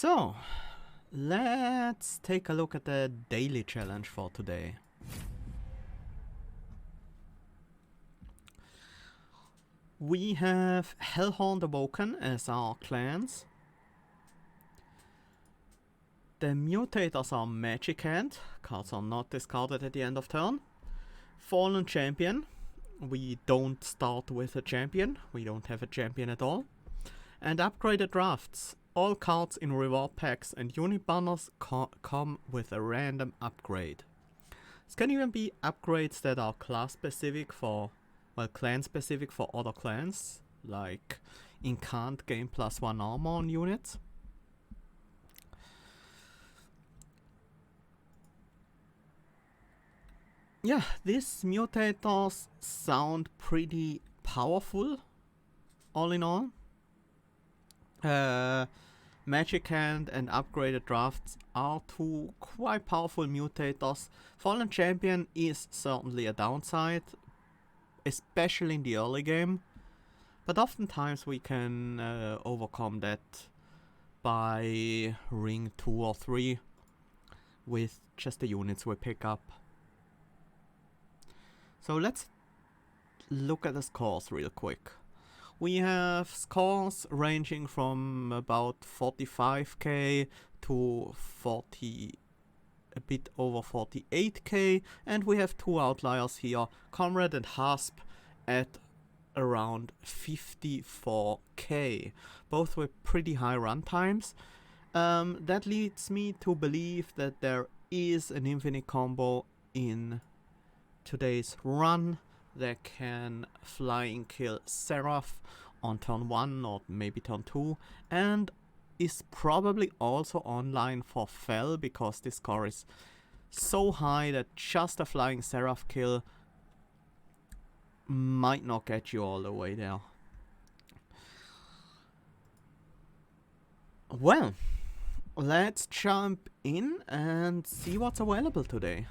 So, let's take a look at the daily challenge for today. We have Hellhorned, Awoken as our clans. The mutators are Magic Hand, cards are not discarded at the end of turn. Fallen Champion, we don't start with a champion, we don't have a champion at all. And Upgraded Drafts, all cards in reward packs and unit banners come with a random upgrade. This can even be upgrades that are class specific for, well, clan specific for other clans, like Incant gain +1 armor on units. Yeah, these mutators sound pretty powerful, all in all. Magic Hand and Upgraded Drafts are two quite powerful mutators. Fallen Champion is certainly a downside, especially in the early game, but oftentimes we can overcome that by ring 2 or 3 with just the units we pick up. So let's look at the scores real quick. We have scores ranging from about 45k to a bit over 48k, and we have two outliers here, Comrade and Hasp at around 54k, both with pretty high run times. That leads me to believe that there is an infinite combo in today's run that can flying kill Seraph on turn 1 or maybe turn 2, and is probably also online for Fel, because this score is so high that just a flying Seraph kill might not get you all the way there. Well, let's jump in and see what's available today.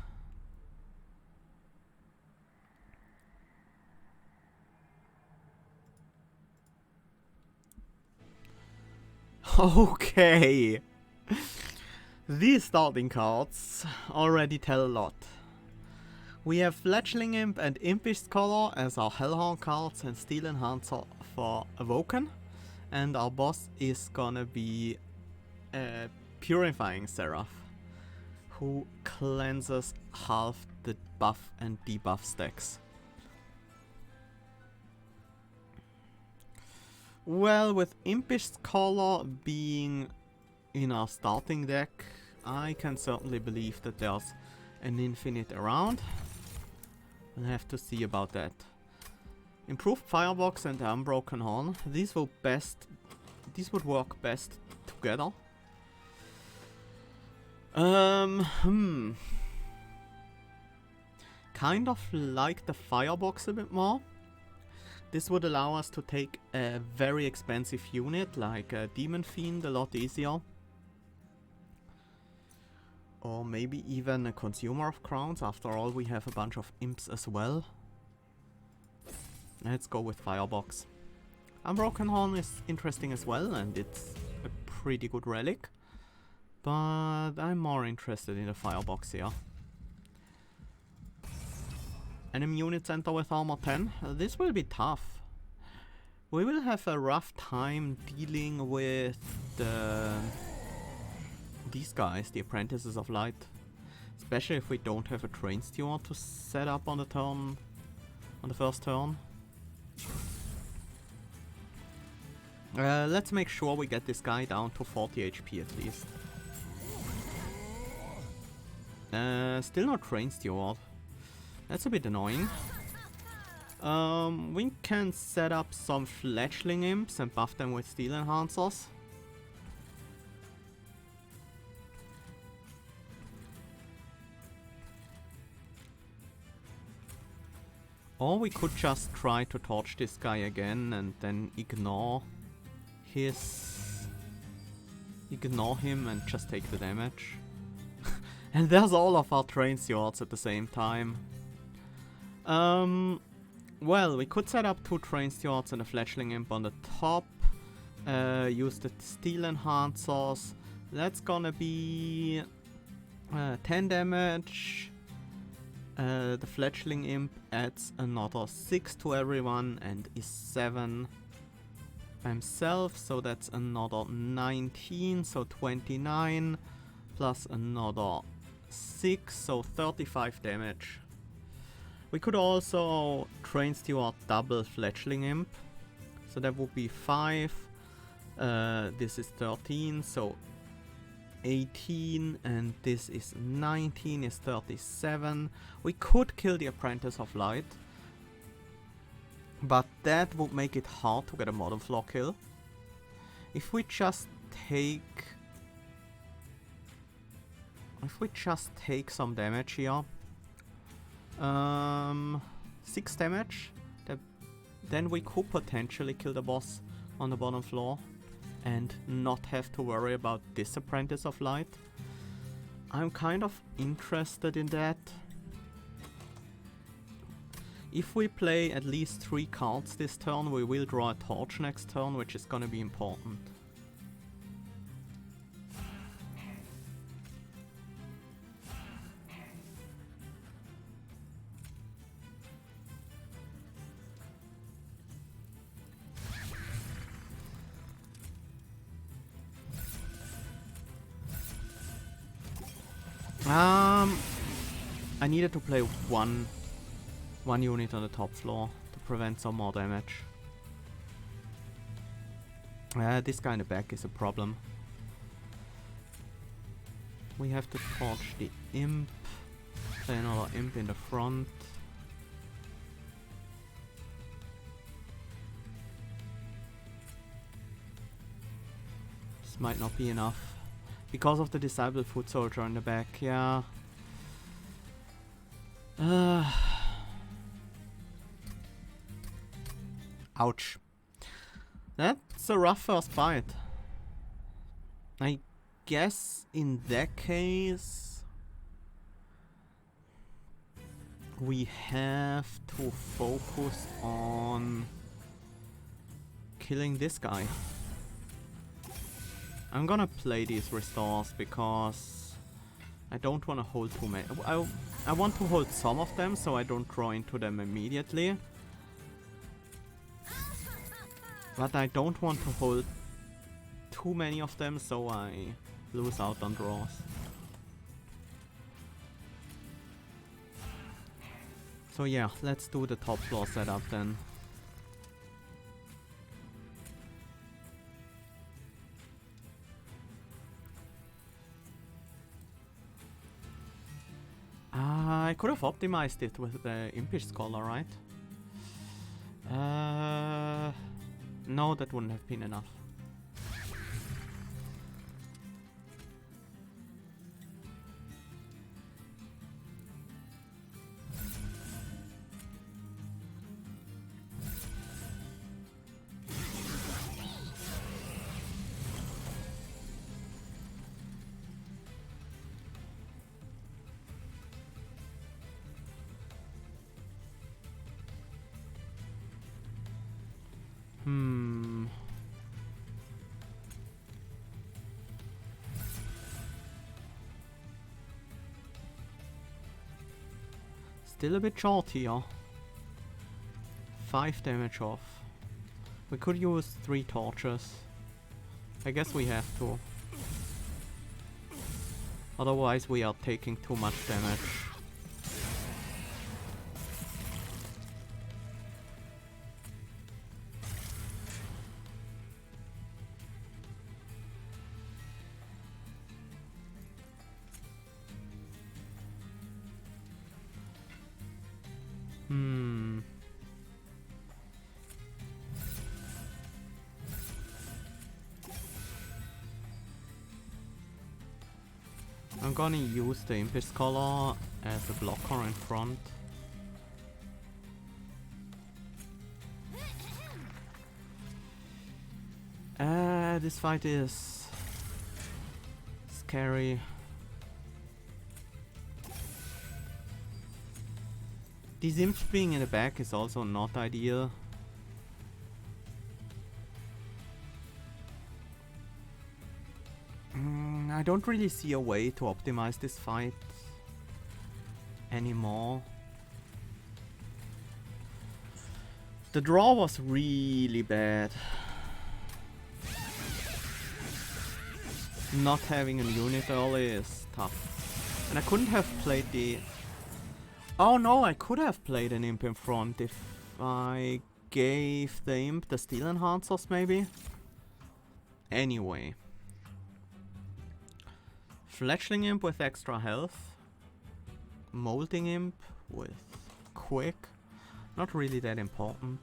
Okay, these starting cards already tell a lot. We have Fledgling Imp and Impish Scholar as our Hellhorned cards and Steel Enhancer for Awoken, and our boss is gonna be Purifying Seraph, who cleanses half the buff and debuff stacks. Well, with Impish Scholar being in our starting deck, I can certainly believe that there's an infinite around. We'll have to see about that. Improved Firebox and the Unbroken Horn. These would work best together. Kind of like the Firebox a bit more. This would allow us to take a very expensive unit like a Demon Fiend a lot easier. Or maybe even a Consumer of Crowns. After all, we have a bunch of imps as well. Let's go with Firebox. Unbroken Horn is interesting as well, and it's a pretty good relic. But I'm more interested in the Firebox here. Enemy units enter with armor 10. This will be tough. We will have a rough time dealing with these guys, the Apprentices of Light. Especially if we don't have a Train Steward to set up on the first turn. Let's make sure we get this guy down to 40 HP at least. Still no Train Steward. That's a bit annoying. We can set up some Fledgling Imps and buff them with Steel Enhancers. Or we could just try to torch this guy again and then ignore him and just take the damage. And there's all of our Train Stewards at the same time. Well, we could set up 2 Train Stewards and a Fledgling Imp on the top. Use the Steel Enhancers That's gonna be 10 damage. The fledgling imp adds another 6 to everyone and is 7 by himself, so that's another 19, so 29 plus another 6, so 35 damage. We could also train Steward double fledgling imp, so that would be 5. This is 13, so 18, and this is 19, is 37. We could kill the Apprentice of Light, but that would make it hard to get a modern floor kill. If we just take some damage here, 6 damage, then we could potentially kill the boss on the bottom floor and not have to worry about this Apprentice of Light. I'm kind of interested in that. If we play at least 3 cards this turn, we will draw a torch next turn, which is gonna be important. I needed to play one unit on the top floor to prevent some more damage. This guy in the back is a problem. We have to torch the imp, play another imp in the front. This might not be enough. Because of the disabled foot soldier in the back, yeah. Ouch. That's a rough first fight. I guess in that case we have to focus on killing this guy. I'm gonna play these restores because I don't want to hold too many. I want to hold some of them so I don't draw into them immediately. But I don't want to hold too many of them so I lose out on draws. So yeah, let's do the top floor setup then. I could have optimized it with the Impish Scholar, right? No, that wouldn't have been enough. Still a bit short here. 5 damage off. We could use 3 torches. I guess we have to. Otherwise we are taking too much damage. I'm gonna use the Impish Scholar as a blocker in front. This fight is scary. These imps being in the back is also not ideal. I don't really see a way to optimize this fight anymore. The draw was really bad. Not having a unit early is tough. And I couldn't have played the... Oh no, I could have played an Imp in front if I gave the Imp the steel enhancers maybe. Anyway. Fletchling Imp with extra health. Molding Imp with quick. Not really that important.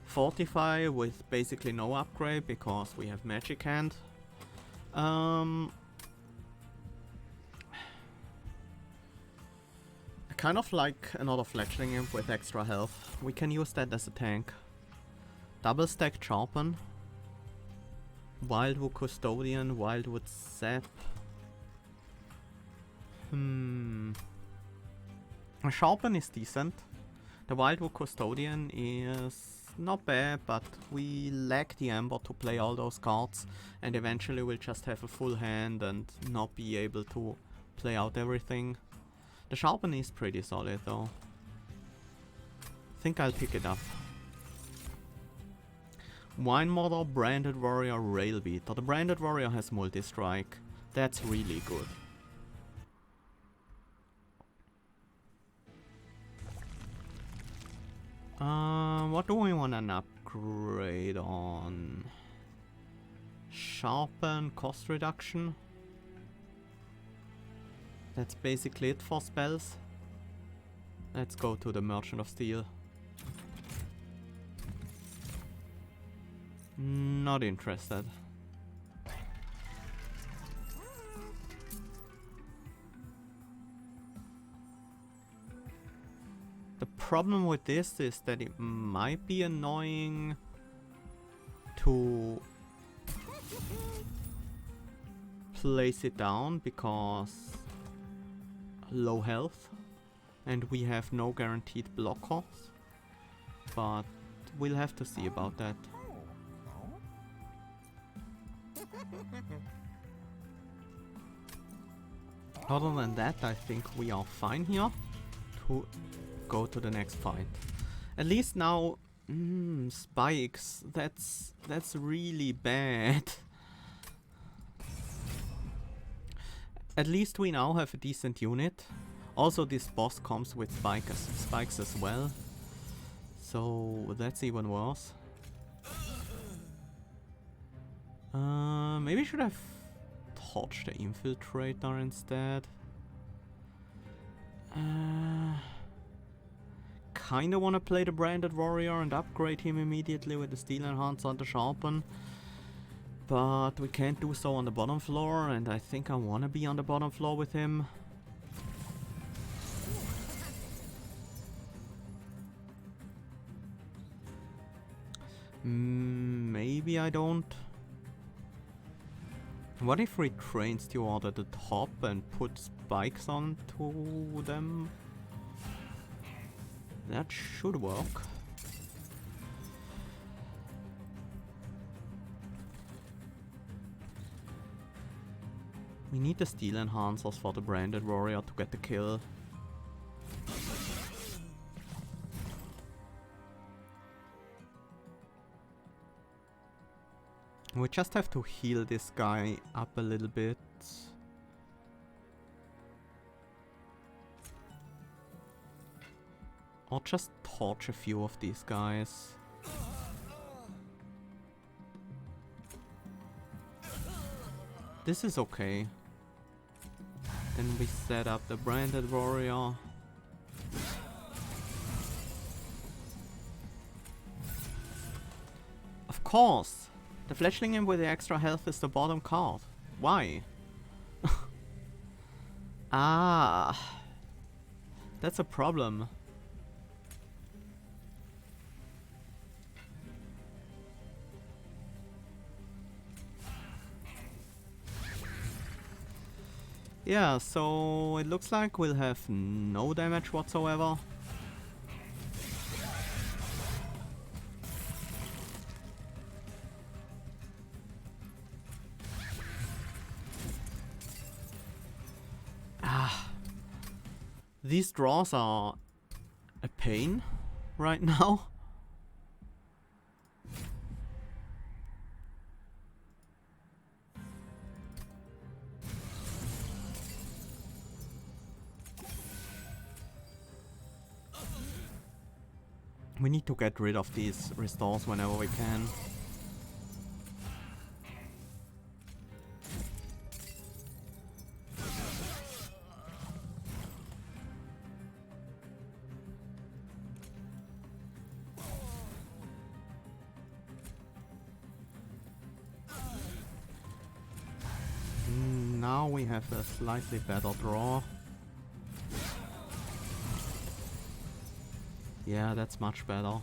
Fortify with basically no upgrade because we have Magic Hand. I kind of like another Fletchling Imp with extra health. We can use that as a tank. Double stack Sharpen. Wildwood Custodian, Wildwood Sap. Sharpen is decent. The Wildwood Custodian is not bad, but we lack the Ember to play all those cards, and eventually we'll just have a full hand and not be able to play out everything. The Sharpen is pretty solid though. I think I'll pick it up. Wine Mother, Branded Warrior, Rail Beater. The Branded Warrior has multi-strike. That's really good. What do we want to upgrade on? Sharpen, cost reduction. That's basically it for spells. Let's go to the Merchant of Steel. Not interested. The problem with this is that it might be annoying to place it down because low health and we have no guaranteed blockers, but we'll have to see about that. Other than that, I think we are fine here to go to the next fight. At least now, spikes, that's really bad. At least we now have a decent unit. Also this boss comes with spikes as well, so that's even worse. Maybe I should have touched the Infiltrator instead. Kinda wanna play the Branded Warrior and upgrade him immediately with the Steel Enhancer and the Sharpen. But we can't do so on the bottom floor, and I think I wanna be on the bottom floor with him. Maybe I don't. What if we train Steward at the top and put spikes onto them? That should work. We need the Steel Enhancers for the Branded Warrior to get the kill. We just have to heal this guy up a little bit. Or just torch a few of these guys. This is okay. Then we set up the Branded Warrior. Of course! The Fletchling Imp with the extra health is the bottom card. Why? Ah, that's a problem. Yeah, so it looks like we'll have no damage whatsoever. These draws are a pain right now. We need to get rid of these restores whenever we can. Now we have a slightly better draw. Yeah, that's much better.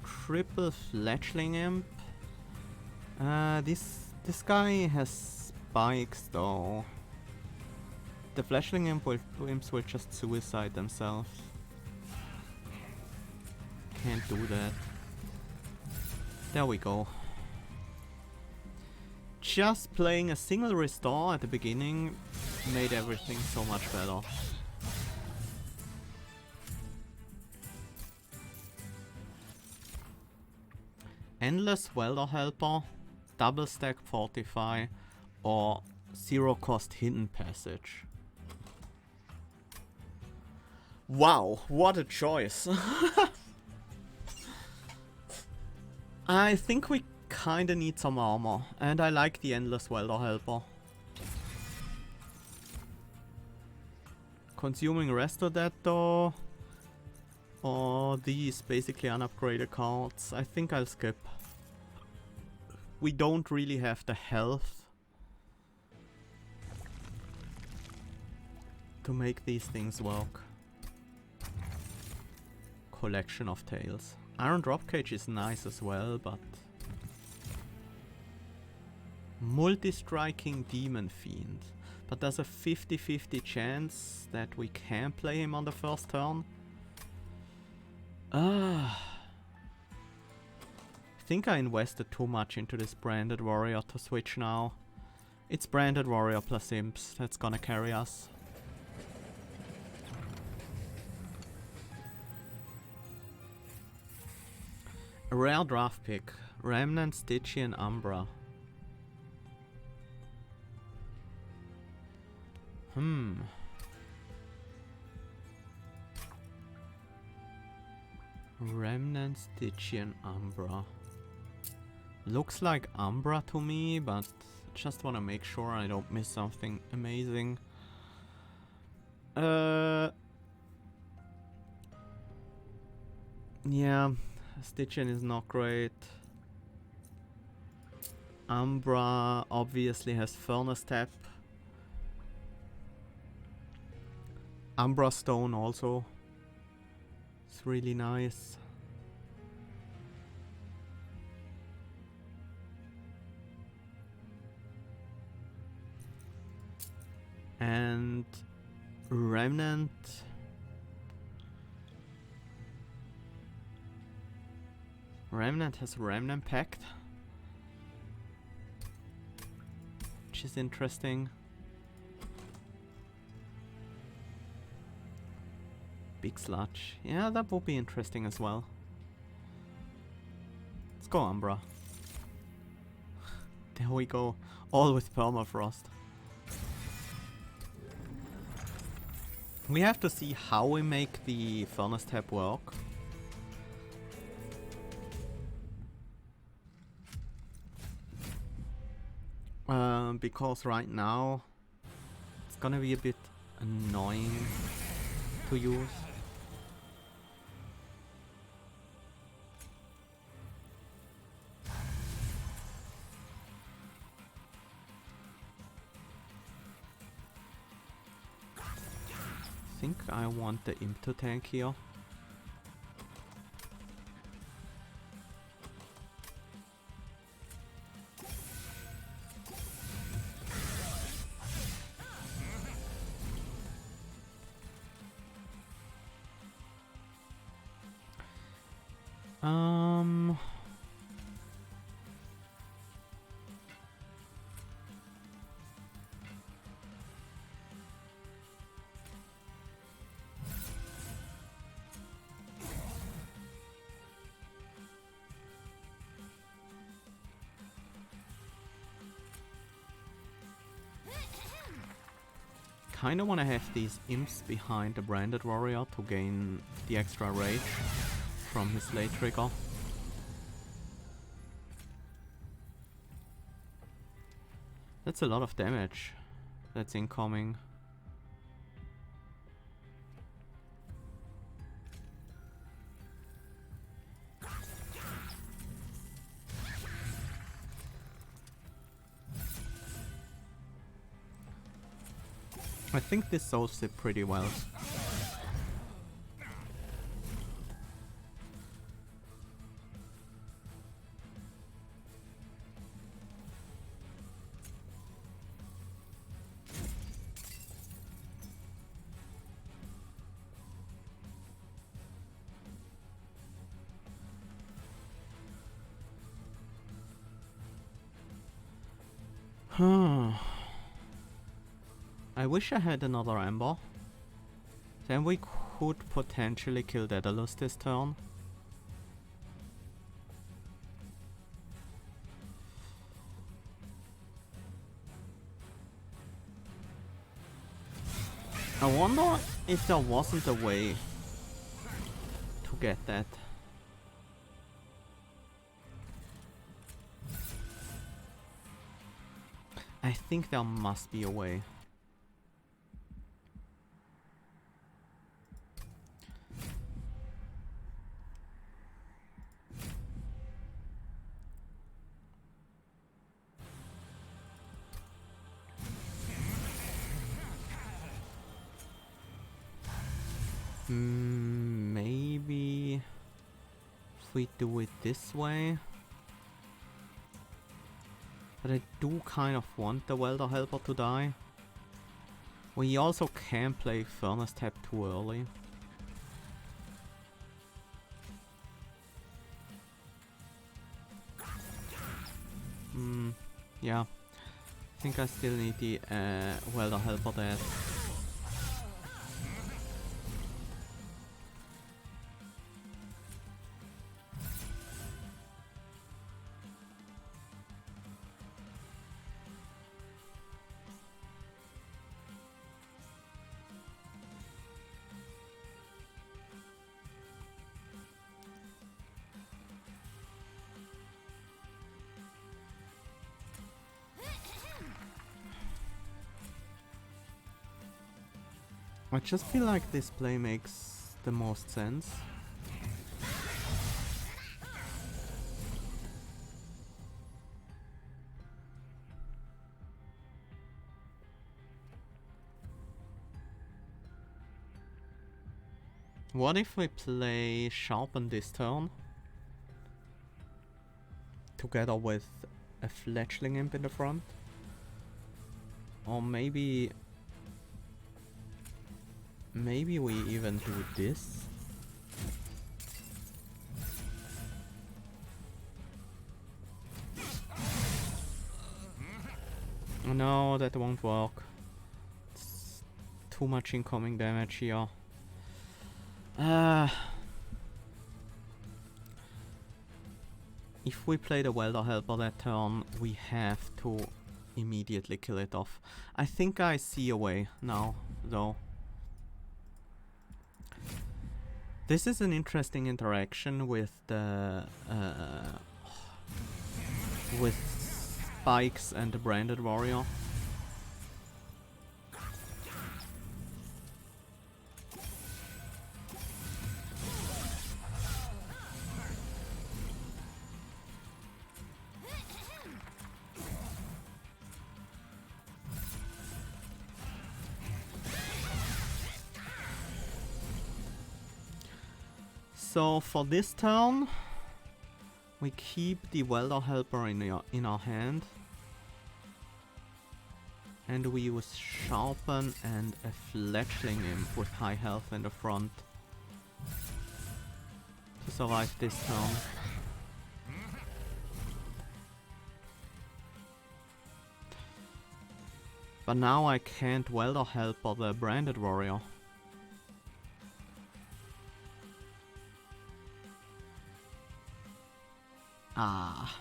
Triple fledgling imp. This guy has spikes though. The fledgling imps will just suicide themselves. Can't do that. There we go. Just playing a single restore at the beginning made everything so much better. Endless Welder Helper, double stack Fortify, or zero cost Hidden Passage. Wow, what a choice! I think we kinda need some armor, and I like the Endless Welder Helper. Consuming rest of that though, or these basically unupgraded cards, I think I'll skip. We don't really have the health to make these things work. Collection of Tails. Iron Dropcage is nice as well, but Multi-striking Demon Fiend. But there's a 50-50 chance that we can play him on the first turn. I think I invested too much into this Branded Warrior to switch now. It's Branded Warrior plus Imps that's gonna carry us. A rare draft pick. Remnant, Stygian, Umbra. Remnant, Stygian, Umbra. Looks like Umbra to me, but just wanna make sure I don't miss something amazing. Yeah, Stygian is not great. Umbra obviously has Furnace Tap. Umbra Stone also. It's really nice. And Remnant. Remnant has Remnant Pact, which is interesting. Big Sludge. Yeah, that would be interesting as well. Let's go Umbra. There we go. All with Permafrost. We have to see how we make the Furnace Tap work. Because right now it's gonna be a bit annoying to use. I think I want the Imp to tank here. kinda wanna have these imps behind the branded warrior to gain the extra rage from his late trigger. That's a lot of damage that's incoming. I think this solves it pretty well. I wish I had another Ember. Then we could potentially kill Daedalus this turn. I wonder if there wasn't a way to get that. I think there must be a way. Maybe if we do it this way. But I do kind of want the Welder Helper to die. We also can play Furnace Tap too early. Yeah. I think I still need the Welder Helper dead. I just feel like this play makes the most sense. What if we play Sharpen this turn? Together with a Fledgling Imp in the front? Or maybe we even do this? No, that won't work. It's too much incoming damage here. If we play the Welder Helper that turn, we have to immediately kill it off. I think I see a way now, though. This is an interesting interaction with the with Spikes and the Branded Warrior. So for this turn, we keep the Welder Helper in our hand. And we use Sharpen and a Fledgling Imp with high health in the front to survive this turn. But now I can't Welder Helper the Branded Warrior. Ah,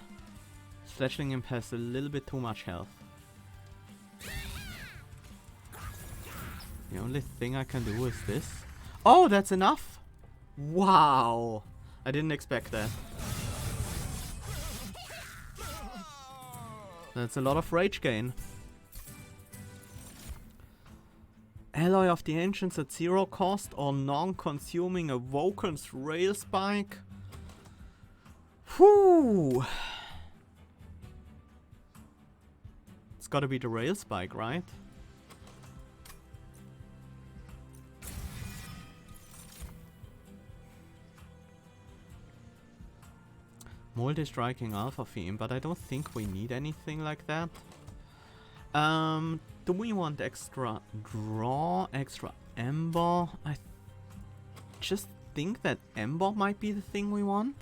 Fledgling Imp has a little bit too much health. The only thing I can do is this. Oh, that's enough? Wow. I didn't expect that. That's a lot of rage gain. Alloy of the Ancients at 0 cost or non-consuming Awoken's Rail Spike. Whew. It's gotta be the Rail Spike, right? Multi-striking alpha theme, but I don't think we need anything like that. Do we want extra draw, extra ember? I just think that ember might be the thing we want.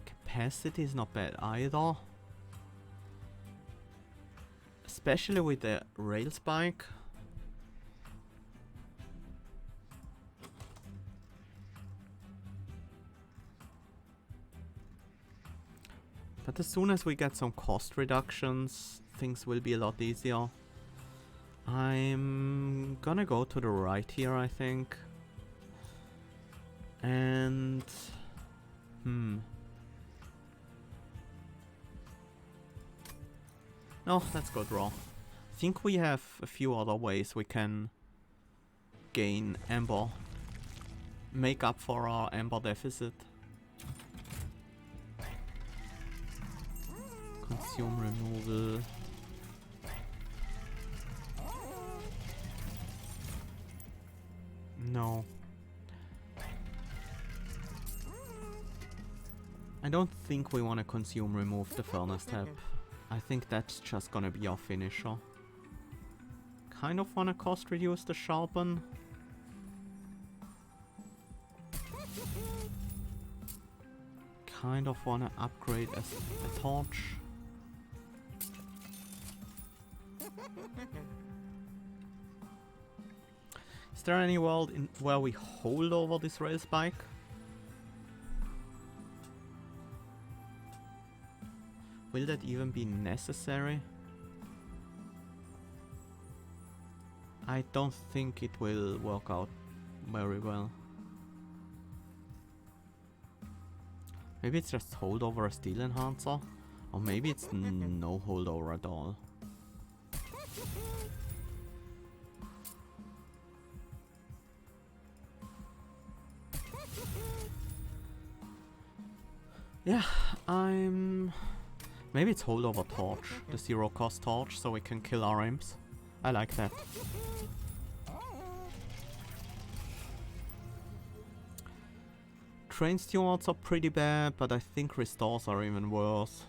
Capacity is not bad either. Especially with the rail spike. But as soon as we get some cost reductions, things will be a lot easier. I'm gonna go to the right here, I think. And... No, let's go draw. I think we have a few other ways we can gain Ember. Make up for our Ember deficit. Consume removal. No. I don't think we want to consume remove the furnace tab. I think that's just gonna be our finisher. Kind of wanna cost reduce the sharpen. Kind of wanna upgrade as a torch. Is there any world in where we hold over this rail spike? Will that even be necessary? I don't think it will work out very well. Maybe it's just hold over a steel enhancer? Or maybe it's no holdover at all. Yeah, maybe it's holdover torch, the 0 cost torch, so we can kill our imps. I like that. Train stewards are pretty bad, but I think restores are even worse.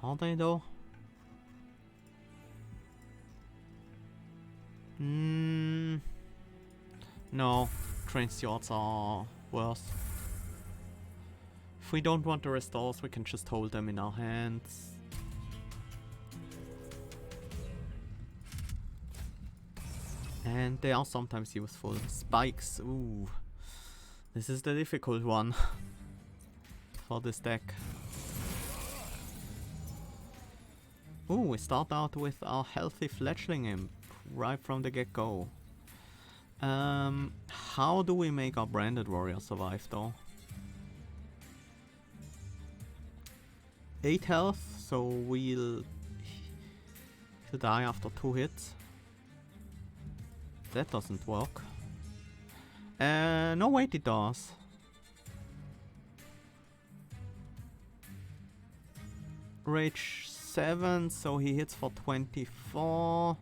Are they though? No, train stewards are worse. If we don't want the restores, we can just hold them in our hands. And they are sometimes useful. Spikes, ooh. This is the difficult one for this deck. Ooh, we start out with our healthy fledgling imp right from the get-go. How do we make our branded warrior survive though? 8 health, so he'll die after 2 hits. That doesn't work. No, wait, it does. Rage 7, so he hits for 24.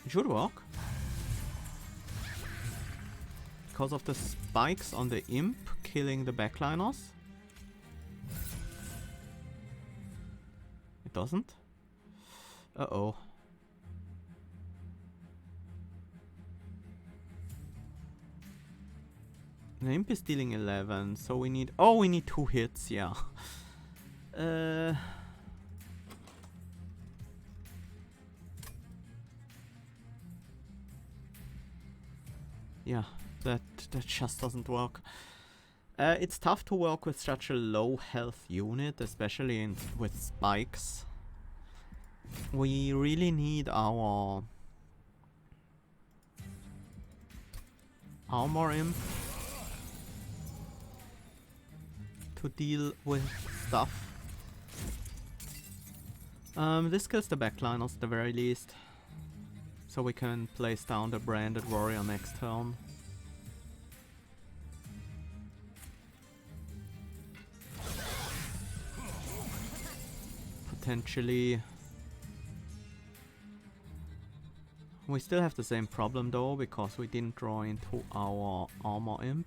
It should work. Because of the spikes on the imp killing the backliners. It doesn't. Uh-oh. The imp is dealing 11, so we need... Oh, we need 2 hits, yeah. Yeah, that just doesn't work. It's tough to work with such a low health unit, especially with spikes. We really need our armor imp to deal with stuff. This kills the backliners at the very least, so we can place down the branded warrior next turn. Potentially. We still have the same problem though, because we didn't draw into our armor imp.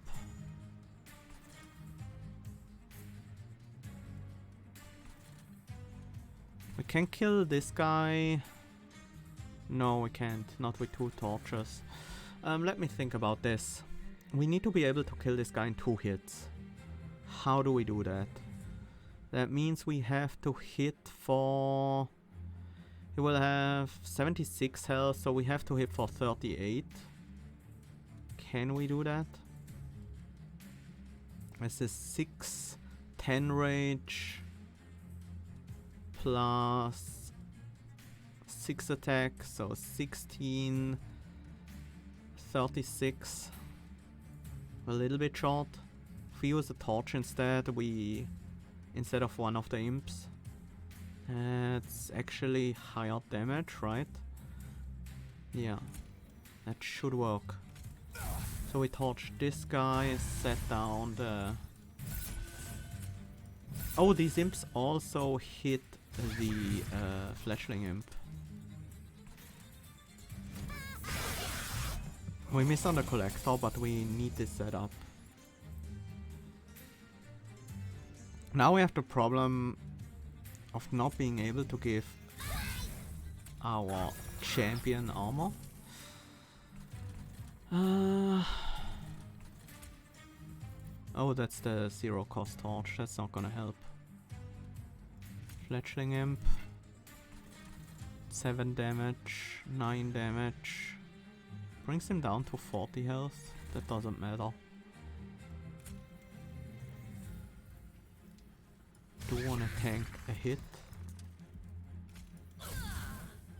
We can kill this guy. No, we can't. Not with 2 torches. Let me think about this. We need to be able to kill this guy in 2 hits. How do we do that? That means we have to hit for... He will have 76 health, so we have to hit for 38. Can we do that? This is 6, 10 rage, plus 6 attack, so 16, 36. A little bit short. If we use a torch instead, instead of one of the imps. It's actually higher damage, right? Yeah, that should work. So we torch this guy, set down the... Oh, these imps also hit the fledgling imp. We missed on the collector, but we need this set up. Now we have the problem of not being able to give our champion armor. Oh, that's the 0 cost torch. That's not gonna help. Fledgling imp. 7 damage, 9 damage. Brings him down to 40 health. That doesn't matter. Do wanna tank a hit.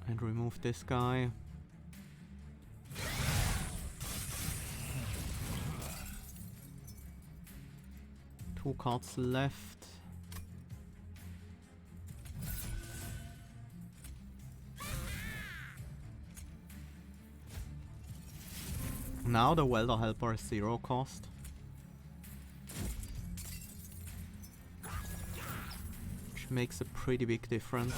And remove this guy. Two cards left. Now the welder helper is 0 cost. Which makes a pretty big difference.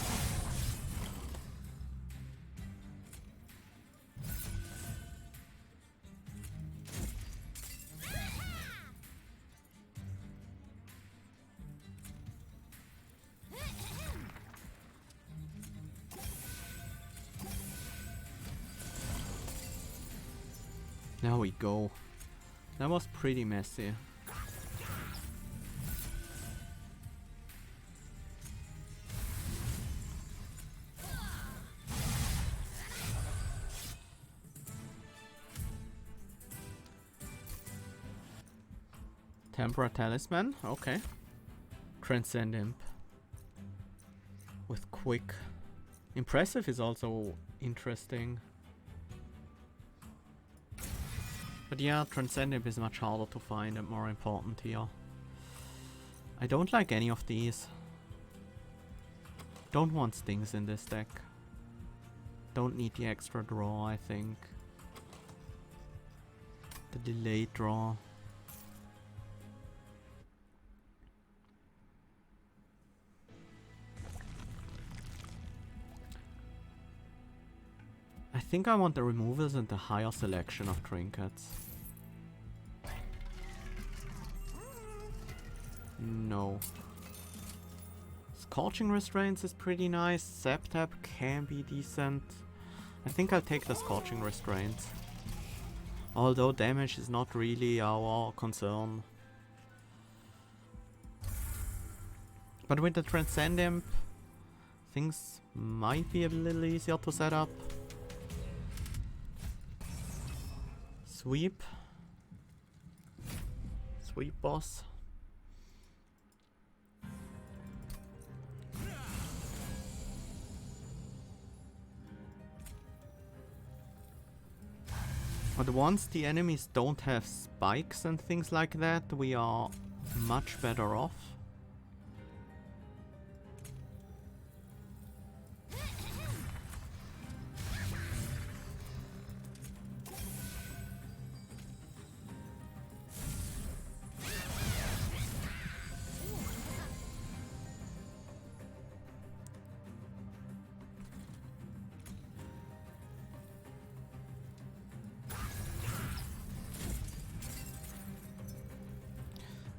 There we go. That was pretty messy. Tempera Talisman, okay. Transcend Imp. With quick. Impressive is also interesting. But yeah, Transcend Imp is much harder to find and more important here. I don't like any of these. Don't want stings in this deck. Don't need the extra draw, I think. The delayed draw. I think I want the removals and the higher selection of trinkets. No. Scorching Restraints is pretty nice. Zap Tap can be decent. I think I'll take the Scorching Restraints. Although damage is not really our concern. But with the Transcend Imp, things might be a little easier to set up. Sweep. Sweep boss. But once the enemies don't have spikes and things like that, we are much better off.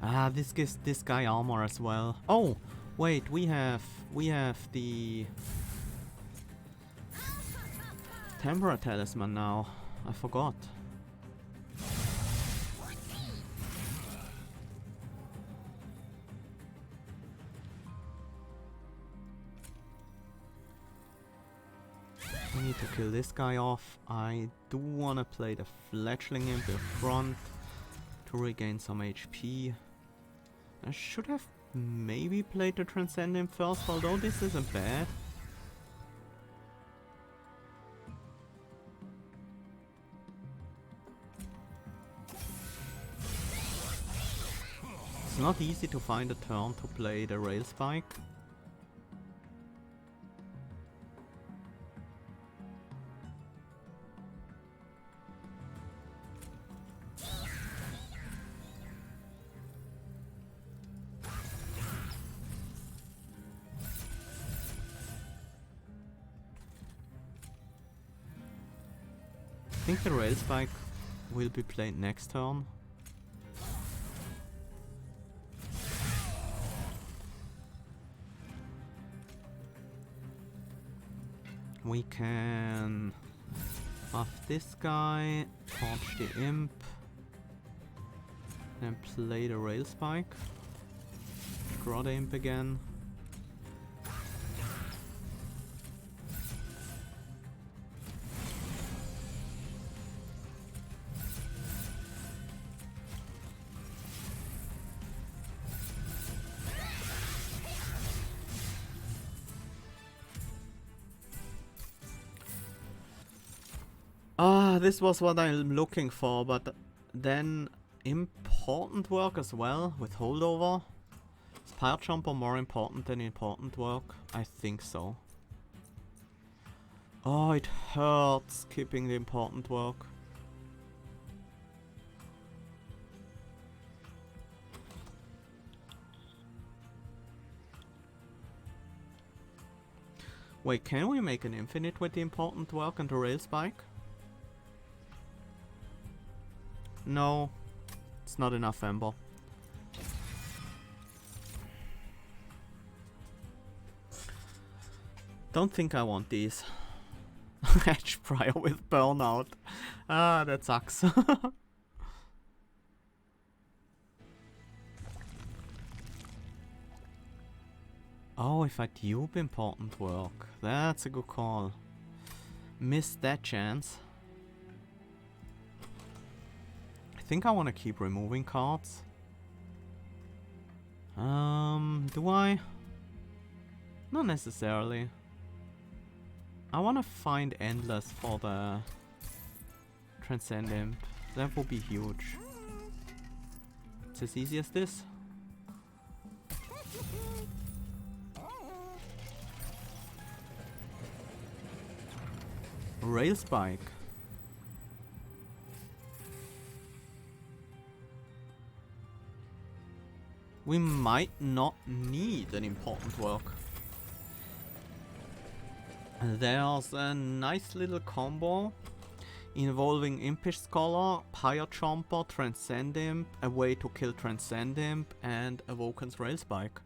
Ah, this gives this guy armor as well. Oh, wait, we have the Tempera Talisman now. I forgot. We need to kill this guy off. I do want to play the Fledgling Imp in front to regain some HP. I should have maybe played the Transcend Imp first, although this isn't bad. It's not easy to find a turn to play the Rail Spike. I think the Rail Spike will be played next turn. We can buff this guy, torch the Imp, then play the Rail Spike, draw the Imp again. Ah, this was what I'm looking for, but then important work as well with holdover. Is Pyre Jumper more important than important work? I think so. Oh, it hurts skipping the important work. Wait, can we make an infinite with the important work and the Rail Spike? No, it's not enough Ember. Don't think I want these. Edge Prior with Burnout. Ah, that sucks. Oh, if I dupe important work. That's a good call. Missed that chance. I think I want to keep removing cards. Do I? Not necessarily. I want to find Endless for the Transcend Imp. That would be huge. It's as easy as this. Rail Spike. We might not need an important work. There's a nice little combo involving Impish Scholar, Pyre Jumper, Transcend Imp, a way to kill Transcend Imp, and Awoken's Rail Spike.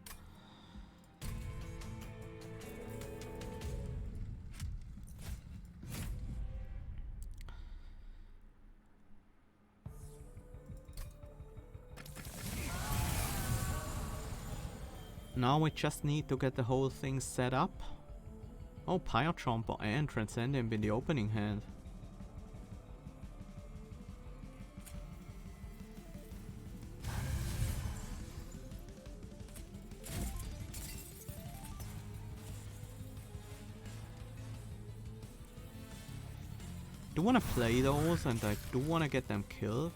Now we just need to get the whole thing set up. Oh, Pyre Jumper and Transcend Imp in the opening hand. do want to play those and I do want to get them killed.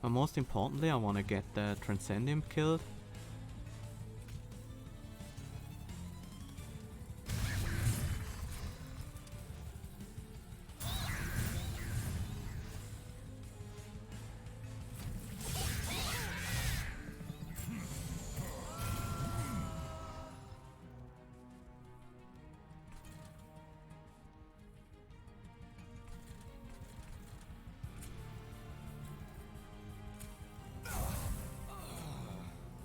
But most importantly, I want to get the Transcend Imp killed.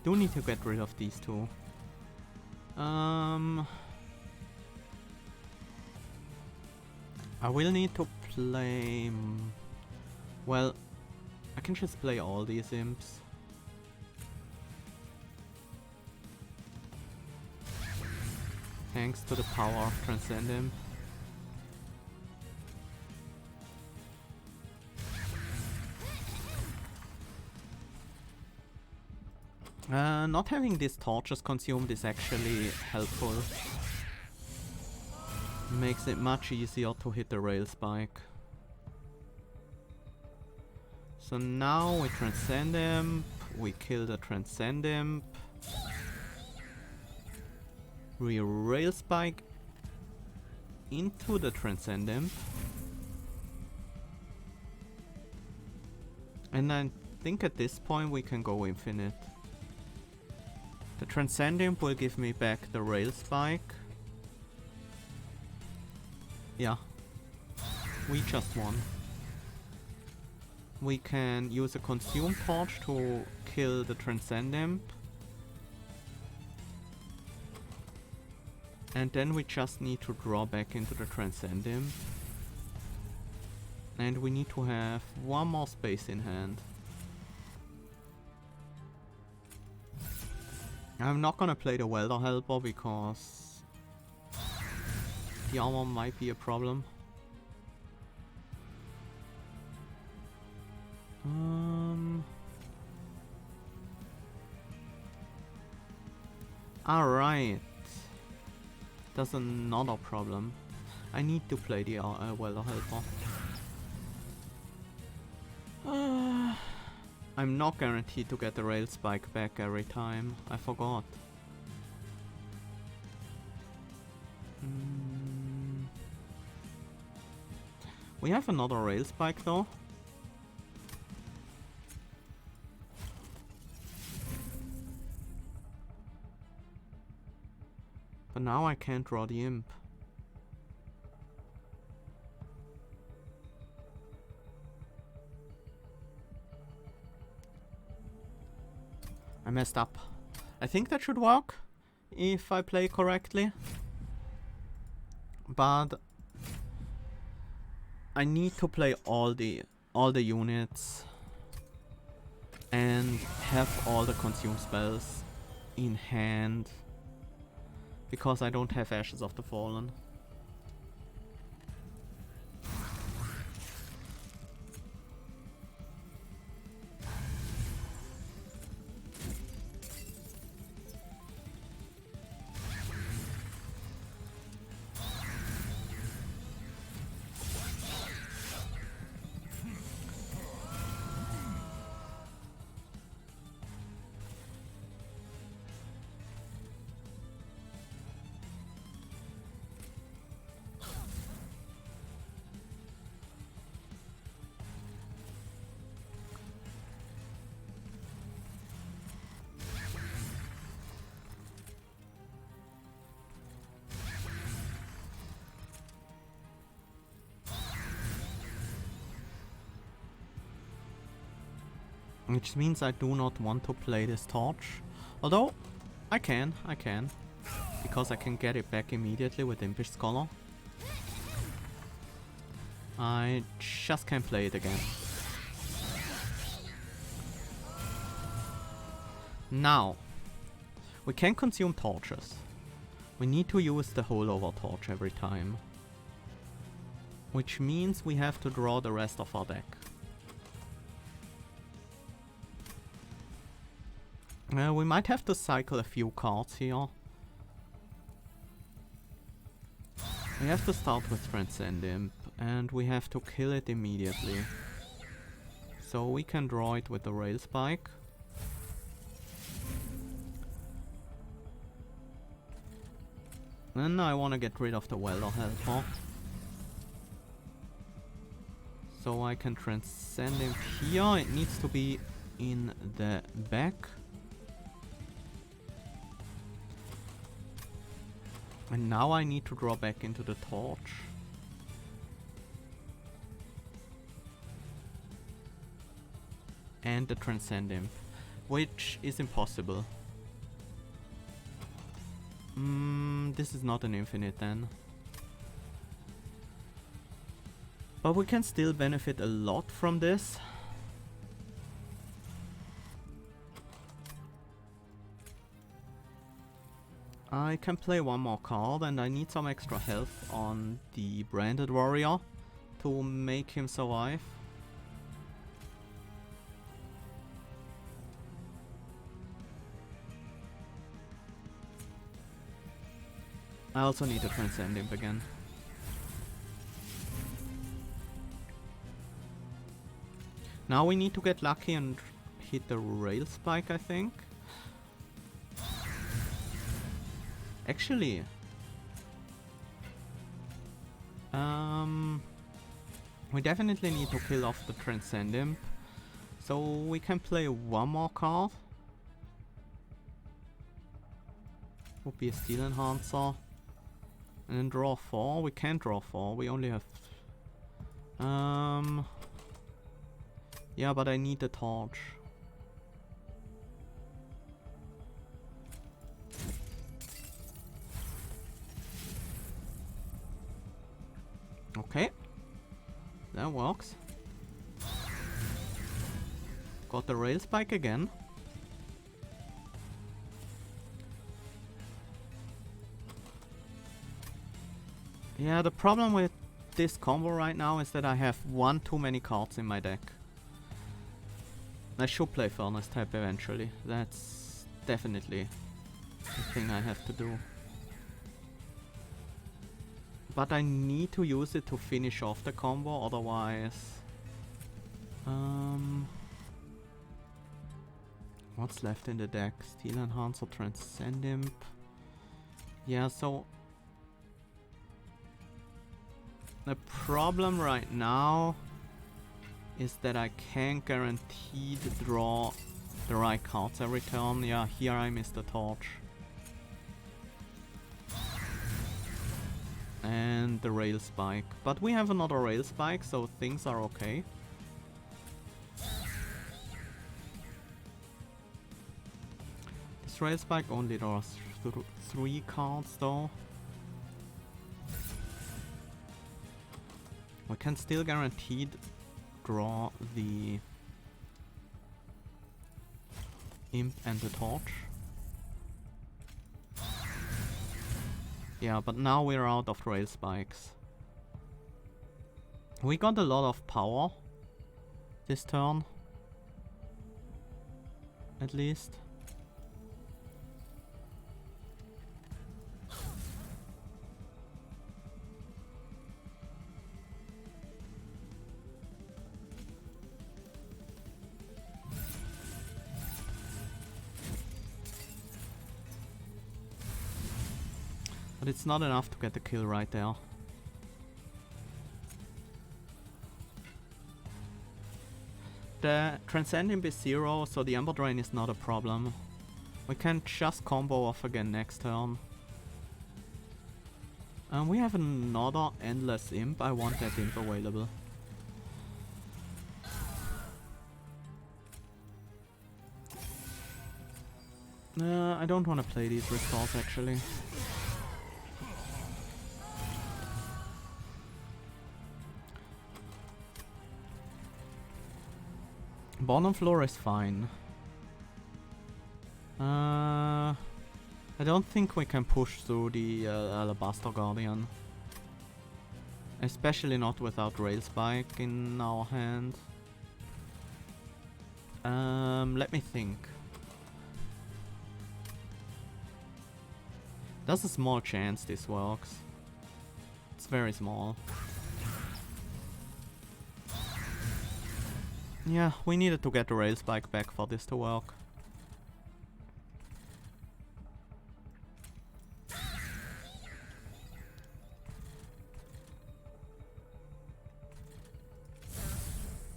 Do need to get rid of these two. I will need to play... well, I can just play all these imps. Thanks to the power of Transcend Imp. Not having these torches consumed is actually helpful. Makes it much easier to hit the rail spike. So now we Transcend Imp, we kill the Transcend Imp. We rail spike into the Transcend Imp. And I think at this point we can go infinite. The Transcend Imp will give me back the rail spike. Yeah. We just won. We can use a Consume Torch to kill the Transcend Imp. And then we just need to draw back into the Transcend Imp. And we need to have one more space in hand. I'm not gonna play the Welder Helper because the armor might be a problem. Alright. That's another problem. I need to play the Welder Helper. I'm not guaranteed to get the rail spike back every time. I forgot. We have another rail spike though. But now I can't draw the imp. I messed up. I think that should work if I play correctly. But I need to play all the units and have all the consume spells in hand because I don't have Ashes of the Fallen. Which means I do not want to play this torch. Although, I can. Because I can get it back immediately with Impish Scholar. I just can't play it again. Now, we can consume torches. We need to use the holdover torch every time. Which means we have to draw the rest of our deck. We might have to cycle a few cards here. We have to start with Transcend Imp. And we have to kill it immediately. So we can draw it with the rail spike. Then I want to get rid of the welder helper. So I can transcend him here. It needs to be in the back. And now I need to draw back into the torch. And the transcend imp, which is impossible. This is not an infinite then. But we can still benefit a lot from this. I can play one more card and I need some extra health on the branded warrior to make him survive. I also need to transcend him again. Now we need to get lucky and hit the rail spike, I think. Actually, we definitely need to kill off the transcend imp. So we can play one more card. Would be a steel enhancer. And then draw 4. We can't draw 4. We only have... yeah, but I need the torch. Okay. That works. Got the rail spike again. Yeah, the problem with this combo right now is that I have one too many cards in my deck. I should play Furnace type eventually. That's definitely the thing I have to do. But I need to use it to finish off the combo, otherwise... what's left in the deck? Steel Enhancer, Transcend Imp. Yeah, so... the problem right now is that I can't guarantee to draw the right cards every turn. Yeah, here I missed the torch. And the rail spike. But we have another rail spike, so things are okay. This rail spike only draws 3 cards though. We can still guaranteed draw the imp and the torch. Yeah, but now we're out of rail spikes. We got a lot of power this turn, at least. But it's not enough to get the kill right there. The Transcend Imp is 0, so the Ember Drain is not a problem. We can just combo off again next turn. And we have another Endless Imp. I want that Imp available. I don't want to play these restores actually. Bottom floor is fine. I don't think we can push through the Alabaster Guardian. Especially not without Rail Spike in our hand. Let me think. There's a small chance this works. It's very small. Yeah, we needed to get the rail spike back for this to work.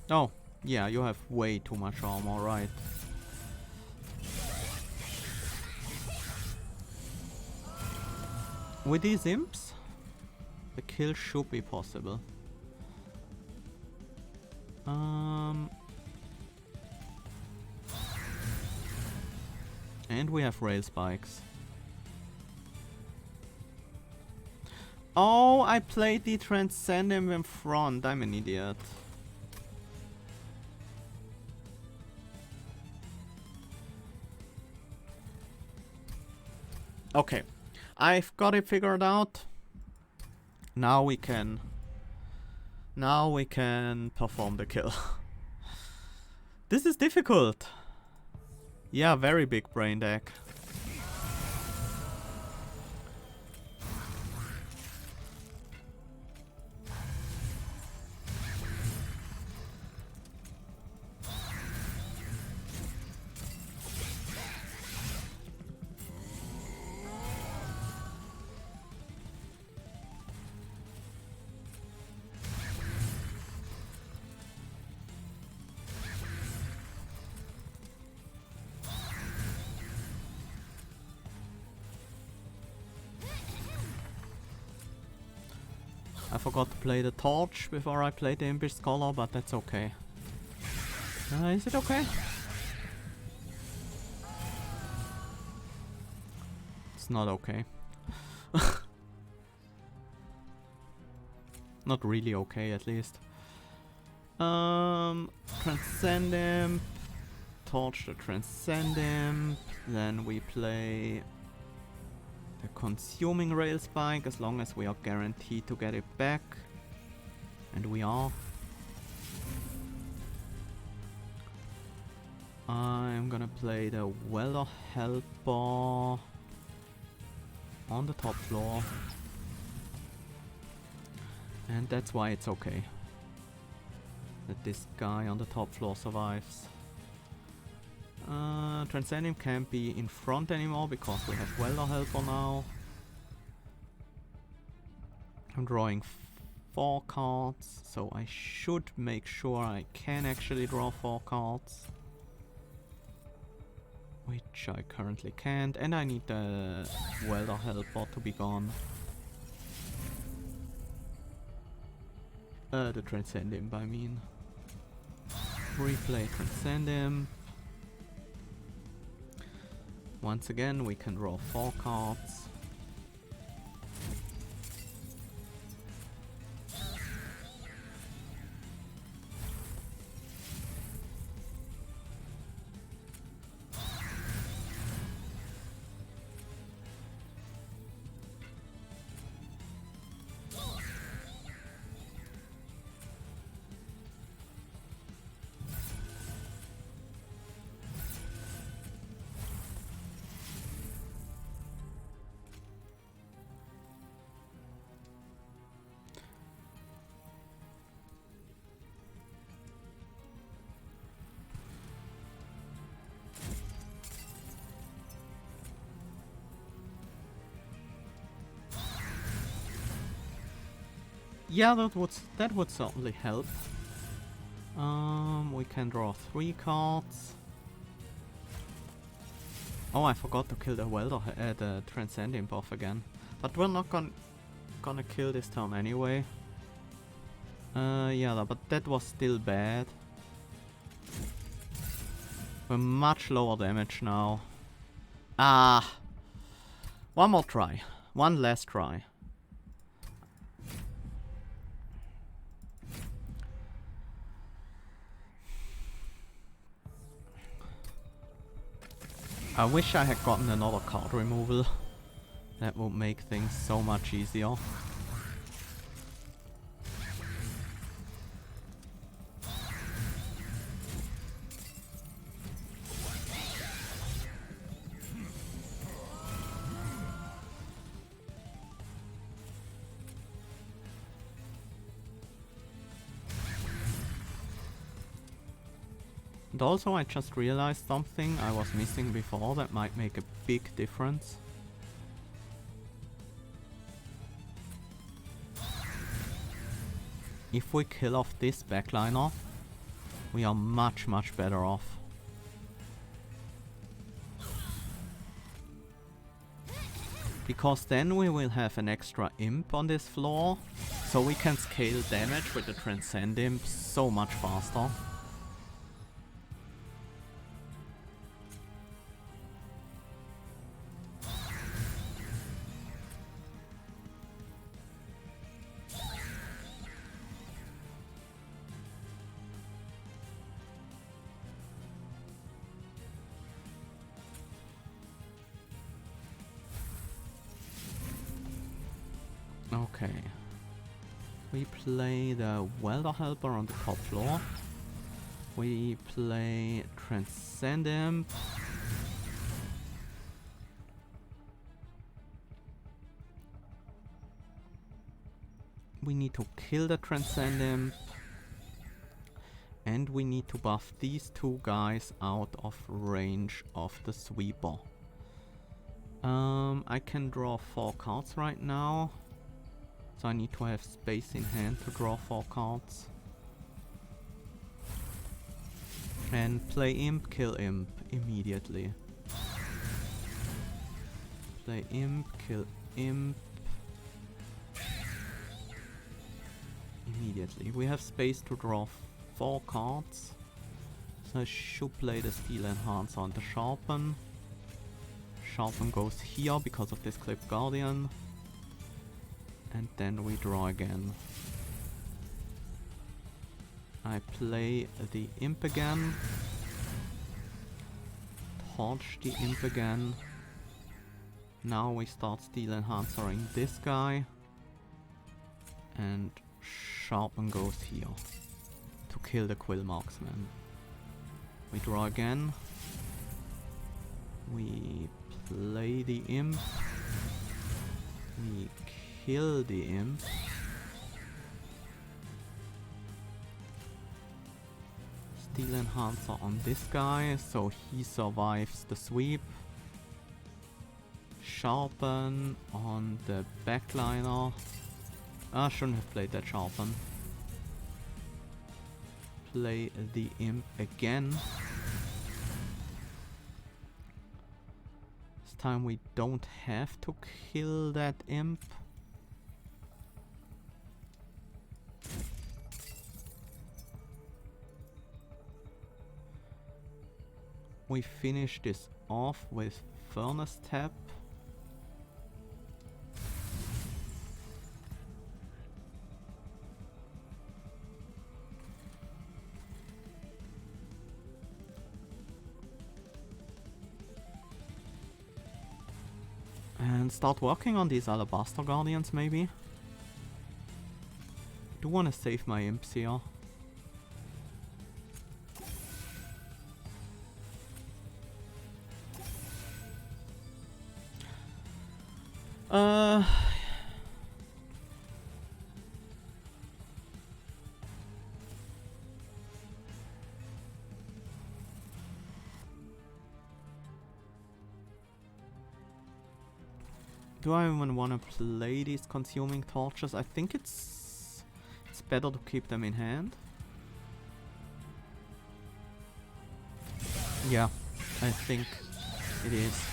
Oh, yeah, you have way too much armor, right? With these imps, the kill should be possible. And we have rail spikes. Oh, I played the Transcendent in front. I'm an idiot. Okay, I've got it figured out. Now we can perform the kill. This is difficult. Yeah, very big brain deck. I forgot to play the torch before I played the Impish Scholar, but that's okay. Is it okay? It's not okay. Not really okay, at least. Transcendent. Torch the Transcendent. Then we play the Consuming Rail Spike, as long as we are guaranteed to get it back. And we are. I'm gonna play the Welder Helper on the top floor. And that's why it's okay that this guy on the top floor survives. Transcendent can't be in front anymore because we have Welder Helper now. I'm drawing 4 cards, so I should make sure I can actually draw 4 cards. Which I currently can't, and I need the Welder Helper to be gone. The Transcendent, I mean. Replay Transcendent. Once again, we can draw 4 cards. Yeah, that would certainly help. We can draw 3 cards. Oh, I forgot to kill the the Transcendent buff again. But we're not gonna kill this turn anyway. Yeah, but that was still bad. We're much lower damage now. Ah! One more try. One last try. I wish I had gotten another card removal. That would make things so much easier. And also I just realized something I was missing before that might make a big difference. If we kill off this backliner, we are much better off. Because then we will have an extra imp on this floor, so we can scale damage with the Transcend Imp so much faster. Okay. We play the Welder Helper on the top floor. We play Transcend Imp. We need to kill the Transcend Imp. And we need to buff these two guys out of range of the sweeper. I can draw 4 cards right now. So I need to have space in hand to draw 4 cards. And play Imp, kill Imp immediately. Play Imp, kill Imp. Immediately. We have space to draw 4 cards. So I should play the Steel Enhancer on the Sharpen. Sharpen goes here because of this Clip Guardian. And then we draw again. I play the Imp again. Torch the Imp again. Now we start Steel Enhancering this guy. And Sharpen goes here to kill the Quill Marksman. We draw again. We play the Imp. We kill the Imp. Steel Enhancer on this guy, so he survives the sweep. Sharpen on the backliner. I shouldn't have played that Sharpen. Play the Imp again. This time we don't have to kill that Imp. We finish this off with Furnace Tap. And start working on these Alabaster Guardians maybe. Do want to save my Imps here. Do I even want to play these Consuming Torches? I think it's better to keep them in hand. Yeah, I think it is.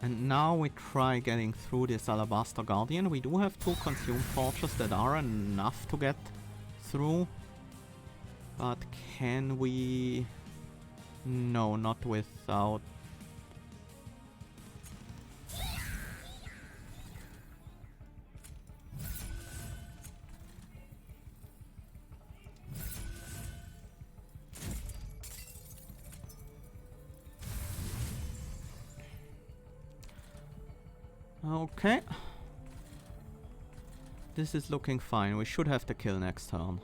And now we try getting through this Alabaster Guardian. We do have 2 Consumed Torches that are enough to get through. But can we... No, not without... Okay. This is looking fine. We should have the kill next turn.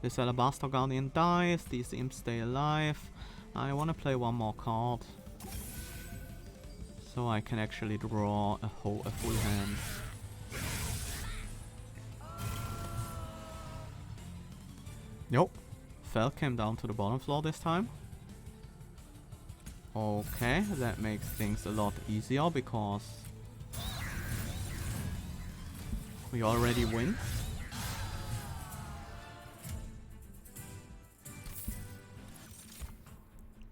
This Alabaster Guardian dies. These Imps stay alive. I want to play one more card. So I can actually draw a full hand. Nope. Fel came down to the bottom floor this time. Okay, that makes things a lot easier because we already win.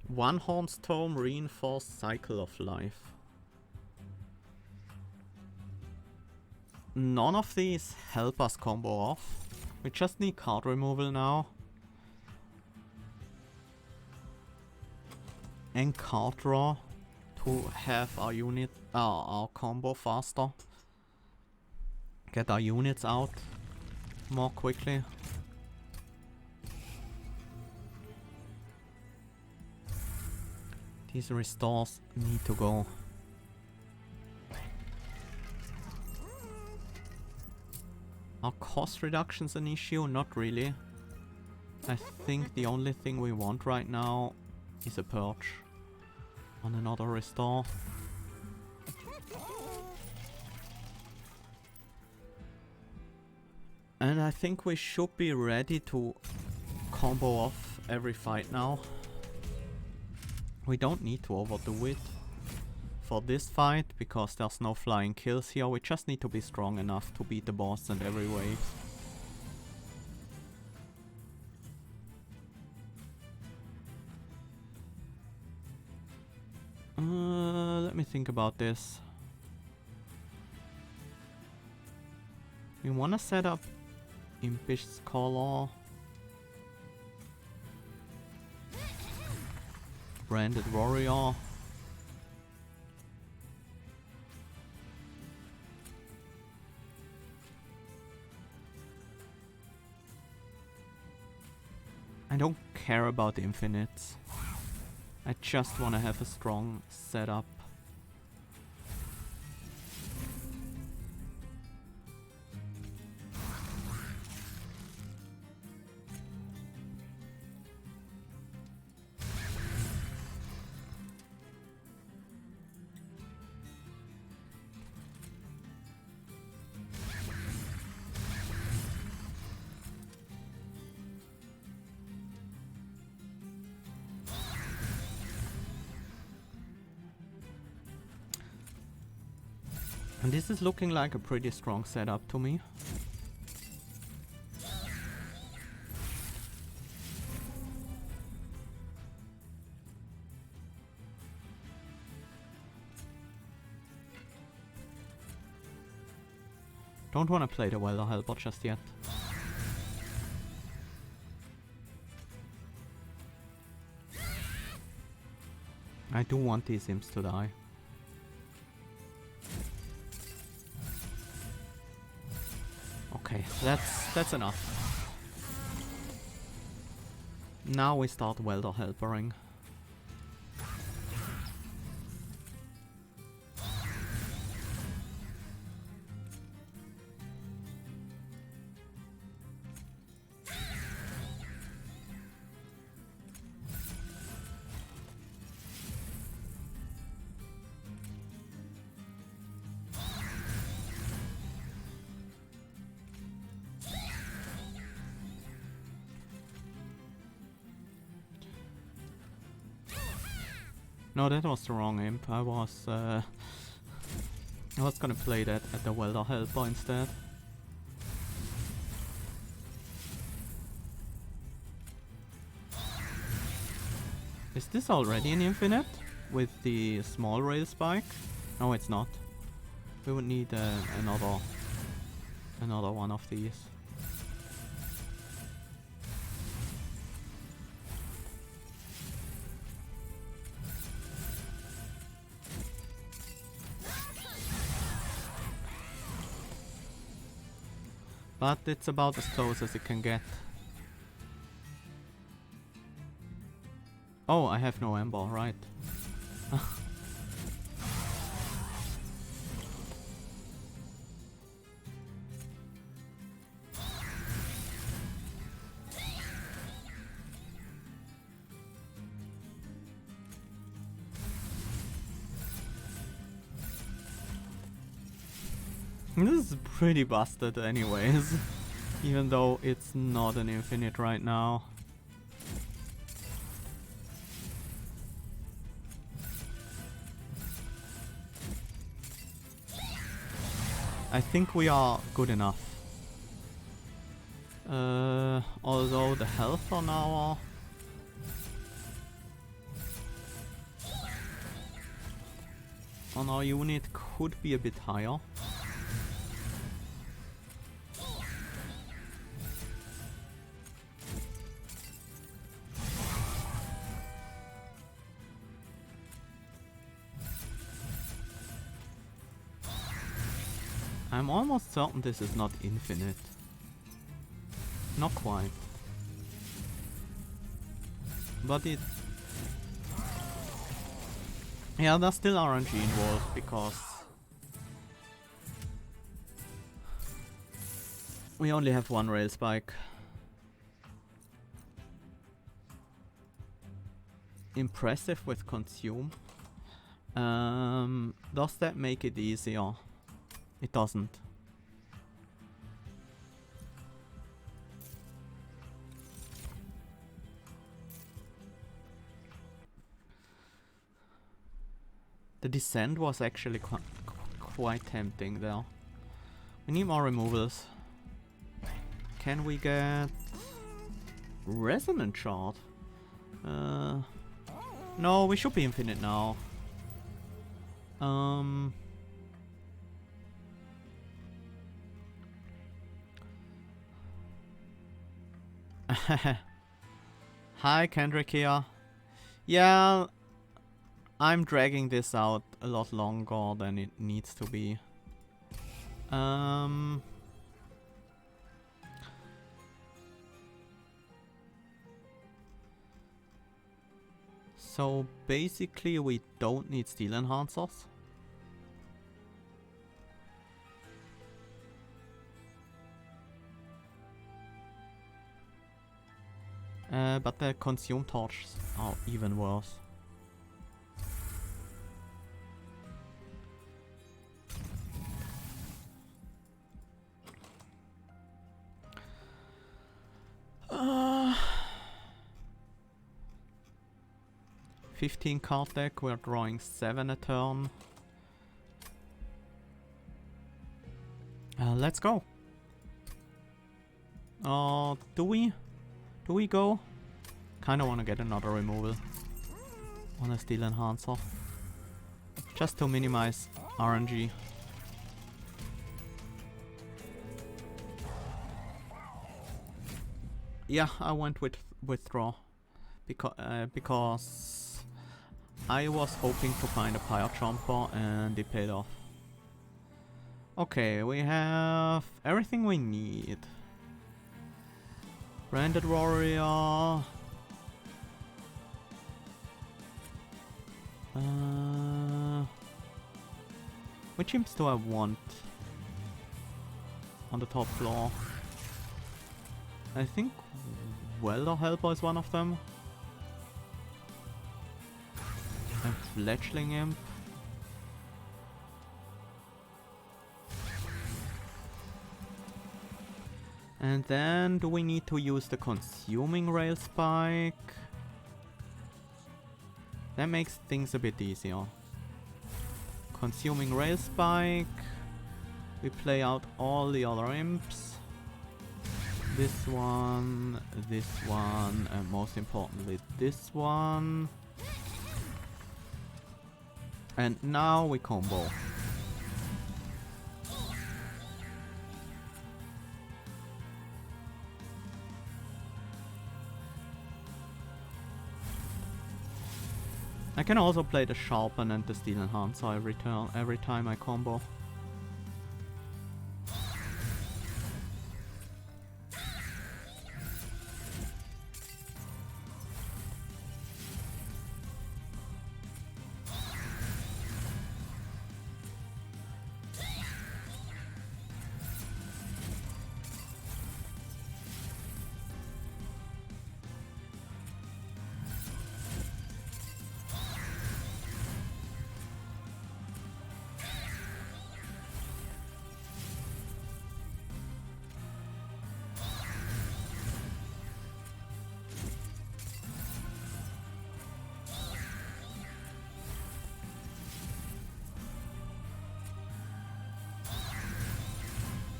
One Horn's Tome, reinforced cycle of life. None of these help us combo off. We just need card removal now. And card draw to have our unit, our combo faster. Get our units out more quickly. These restores need to go. Are cost reductions an issue? Not really. I think the only thing we want right now is a perch on another restore. And I think we should be ready to combo off every fight now. We don't need to overdo it for this fight, because there's no flying kills here. We just need to be strong enough to beat the boss in every wave. Let me think about this. We wanna set up Impish Scholar, Branded Warrior. I don't care about the infinites. I just want to have a strong setup. And this is looking like a pretty strong setup to me. Don't want to play the Welder Helper just yet. I do want these imps to die. Okay, that's enough. Now we start Welder Helpering. No, that was the wrong imp. I was gonna play that at the Welder Helper instead. Is this already an infinite? With the small rail spike? No, it's not. We would need another one of these. But it's about as close as it can get. Oh, I have no ember, right. This is pretty busted anyways, even though it's not an infinite right now. I think we are good enough. Although the health on our unit could be a bit higher. I'm almost certain this is not infinite. Not quite. But it... Yeah, there's still RNG involved because... we only have one rail spike. Impressive with consume. Does that make it easier? It doesn't. The descent was actually quite tempting there. We need more removals. Can we get resonant shard? No, we should be infinite now. Hi Kendrick here. Yeah, I'm dragging this out a lot longer than it needs to be. So basically we don't need steel enhancers. But the consume torches are even worse. Uh, 15 card deck, we're drawing 7 a turn. Let's go. Do we? Do we go? Kinda wanna get another removal on a steel enhancer. Just to minimize RNG. Yeah, I went with withdraw. Because I was hoping to find a Pyre Jumper and it paid off. Okay, we have everything we need. Branded Warrior. Which imps do I want on the top floor? I think Welder Helper is one of them. And Fledgling Imp. And then do we need to use the consuming rail spike? That makes things a bit easier. Consuming rail spike. We play out all the other imps. This one, and most importantly this one. And now we combo. I can also play the Sharpen and the Steel Enhancer every time I combo.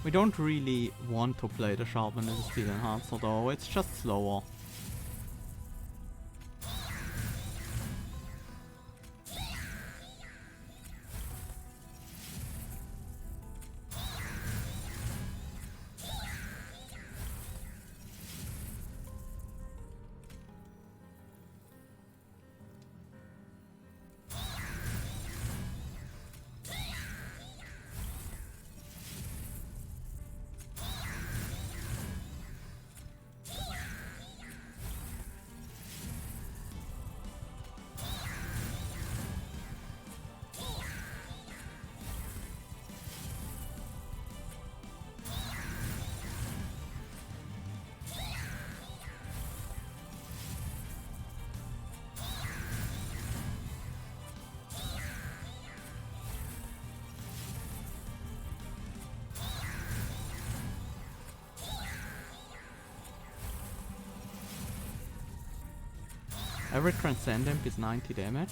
We don't really want to play the Sharpen and the Steel Enhancer though, it's just slower. Every Transcendent is 90 damage.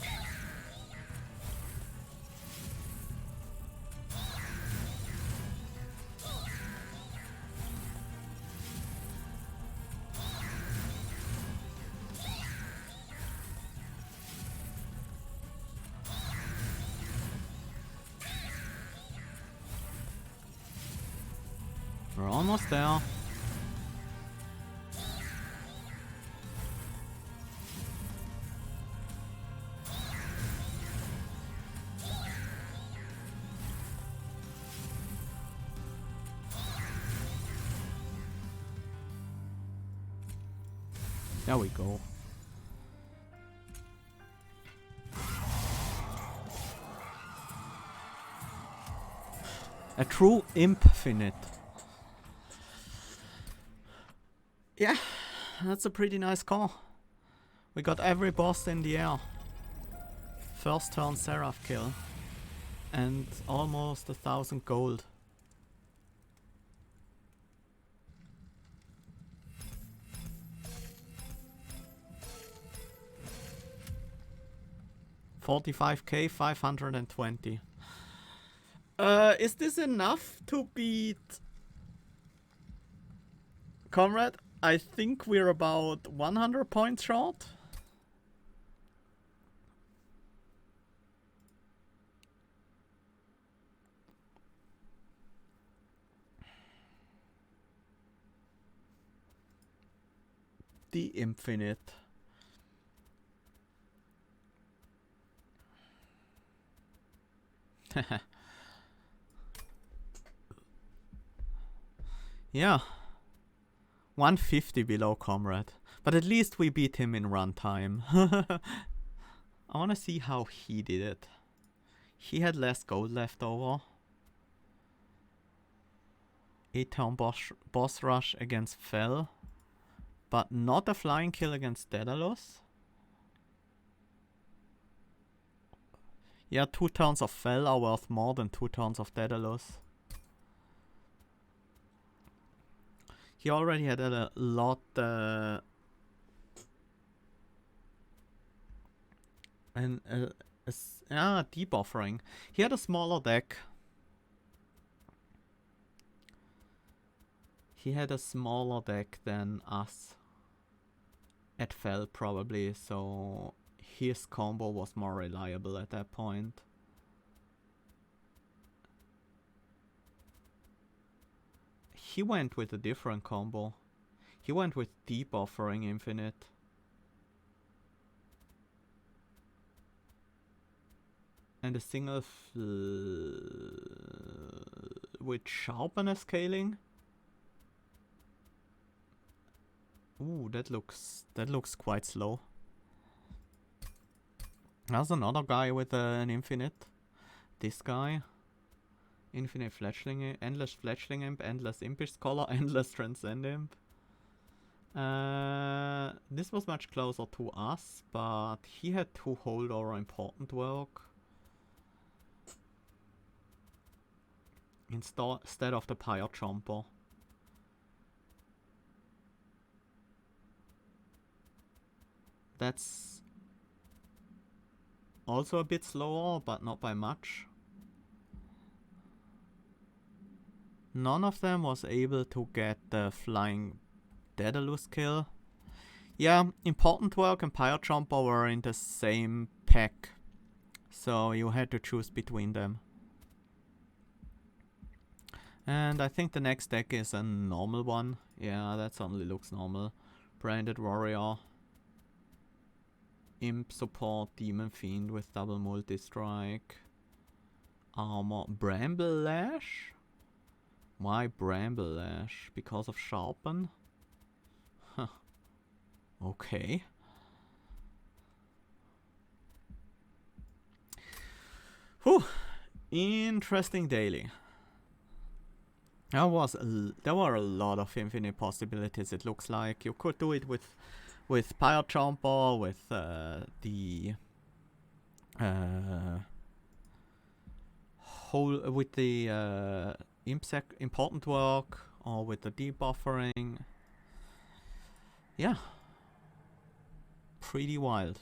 We're almost there. There we go. A true Imp-finite. Yeah, that's a pretty nice call. We got every boss in the air. First turn Seraph kill. And almost 1,000 gold. $45k, 520. Is this enough to beat Comrade? I think we're about 100 points short. The Imp-finite. Yeah. 150 below Comrade. But at least we beat him in runtime. I wanna see how he did it. He had less gold left over. 8-turn boss rush against Fel. But not a flying kill against Daedalus. Yeah, 2 turns of Fel are worth more than 2 turns of Daedalus. He already had a lot debuffering. He had a smaller deck. He had a smaller deck than us at Fel probably, so his combo was more reliable at that point. He went with a different combo. He went with debuffering infinite. And a single with sharpener scaling. Ooh, that looks quite slow. There's another guy with an infinite. This guy. Infinite fledgling, endless fledgling imp, endless impish scholar, endless transcend imp. This was much closer to us, but he had to hold our important work instead of the Pyre Chomper. That's also a bit slower, but not by much. None of them was able to get the flying Daedalus kill. Yeah, Important Work and Pyre Jumper were in the same pack, so you had to choose between them. And I think the next deck is a normal one. Yeah, that only looks normal. Branded Warrior. Imp support, Demon Fiend with double multi-strike. Armor, Bramble Lash? Why Bramble Lash? Because of Sharpen? Huh. Okay. Whew. Interesting daily. There were a lot of infinite possibilities. It looks like you could do it with Pyre Jumper, with the Important Work, or with the debuffering. Yeah, pretty wild.